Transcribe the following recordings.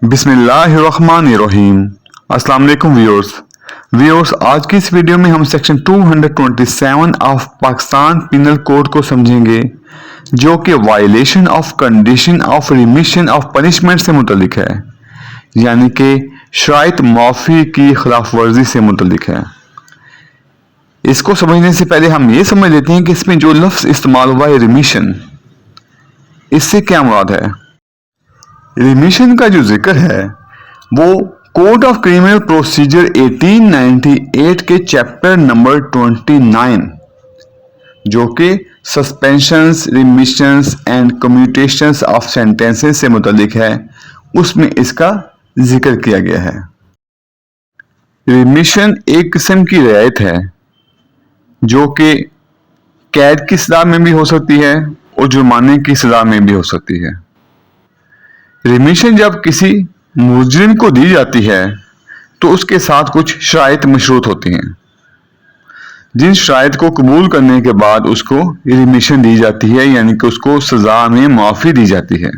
बिस्मिल्लाहिर्रहमानिर्रहीम। अस्सलाम वालेकुम व्यूअर्स, आज की इस वीडियो में हम section 227 of Pakistan penal code को समझेंगे, जो कि violation of condition of remission of punishment से मुतल्लिक है, यानी कि शराइत माफ़ी की खिलाफ वर्जी से मुतल्लिक है। इसको समझने से पहले हम ये समझ लेते हैं कि इसमें जो लफ्ज़ इस्तेमाल हुआ है रिमिशन, इससे क्या मुराद है। रिमिशन का जो जिक्र है वो कोड ऑफ क्रिमिनल प्रोसीजर 1898 के चैप्टर नंबर 29, जो कि suspensions, remissions and commutations of sentences से मुतल्लिक है, उसमें इसका जिक्र किया गया है। रिमिशन एक किस्म की रियायत है जो कि कैद की सजा में भी हो सकती है और जुर्माने की सजा में भी हो सकती है। रिमिशन जब किसी मुजरिम को दी जाती है तो उसके साथ कुछ शराइत मशरूत होती हैं, जिन शराइत को कबूल करने के बाद उसको रिमिशन दी जाती है, यानी कि उसको सजा में माफ़ी दी जाती है।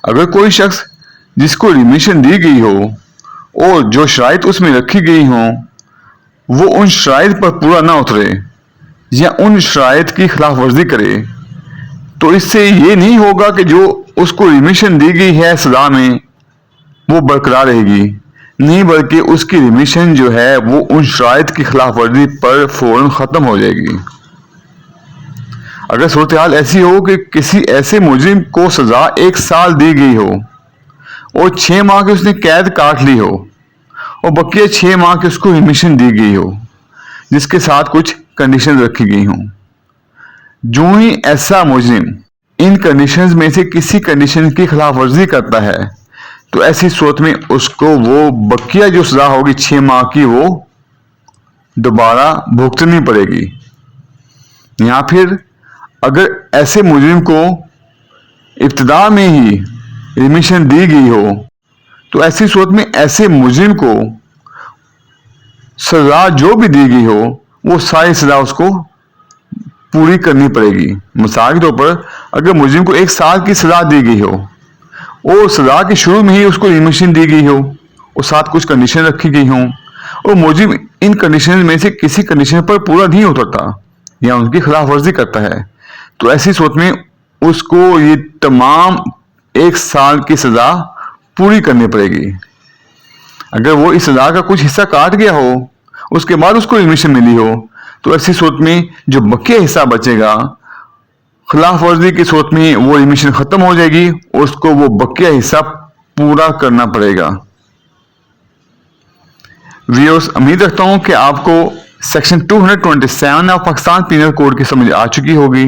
अगर कोई शख्स जिसको रिमिशन दी गई हो और जो शराइत उसमें रखी गई हो वो उन शराइत पर पूरा ना उतरे या उन शराइत की खिलाफ वर्जी करे, तो इससे ये नहीं होगा कि जो उसको रिमिशन दी गई है सजा में वो बरकरार रहेगी, नहीं बल्कि उसकी रिमिशन जो है वो उन शराइत की खिलाफ वर्जी पर फौरन ख़त्म हो जाएगी। अगर सूरत हाल ऐसी हो कि किसी ऐसे मुजरिम को सजा 1 साल दी गई हो और 6 माह की उसने कैद काट ली हो और बकिया 6 माह की उसको रिमिशन दी गई हो, जिसके साथ कुछ कंडीशन रखी गई हों, जो ही ऐसा मुजरिम इन कंडीशंस में से किसी कंडीशन की खिलाफ वर्जी करता है तो ऐसी सूरत में उसको वो बकिया जो सजा होगी 6 माह की वो दोबारा भुगतनी पड़ेगी। या फिर अगर ऐसे मुजरिम को इब्तिदा में ही रिमिशन दी गई हो तो ऐसी सूरत में ऐसे मुजरिम को सजा जो भी दी गई हो वो सारी सजा उसको पूरी करनी पड़ेगी। मिसाल के तौर पर अगर मुजरिम को 1 साल की सजा दी गई हो और सजा के शुरू में ही उसको रिमिशन दी गई हो और साथ कुछ कंडीशन रखी गई हो और मुजरिम इन कंडीशन में से किसी कंडीशन पर पूरा नहीं उतरता या उनकी खिलाफ वर्जी करता है, तो ऐसी सूरत में उसको ये तमाम 1 साल की सजा पूरी करनी पड़ेगी। अगर वो इस सजा का कुछ हिस्सा काट गया हो उसके बाद उसको रिमिशन मिली हो तो ऐसी सूरत में जो बकिया हिस्सा बचेगा खिलाफ वर्जी की सूरत में वो रिमिशन खत्म हो जाएगी और उसको वो बकिया हिस्सा पूरा करना पड़ेगा। व्यूअर्स, उम्मीद रखता हूं कि आपको section 227 of Pakistan penal code की समझ आ चुकी होगी।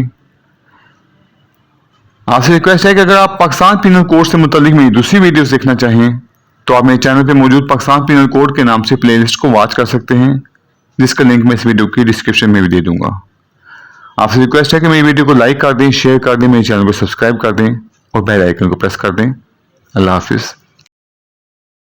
आपसे रिक्वेस्ट है कि अगर आप पाकिस्तान पिनल कोड से मुतालिक मेरी दूसरी वीडियोस देखना चाहें तो आप मेरे चैनल पे मौजूद पाकिस्तान पिनल कोड के नाम से प्लेलिस्ट को वॉच कर सकते हैं, जिसका लिंक मैं इस वीडियो की डिस्क्रिप्शन में भी दे दूंगा। आपसे रिक्वेस्ट है कि मेरी वीडियो को लाइक कर दें, शेयर कर दें, मेरे चैनल को सब्सक्राइब कर दें और बेल आइकन को प्रेस कर दें। अल्लाह हाफिज़।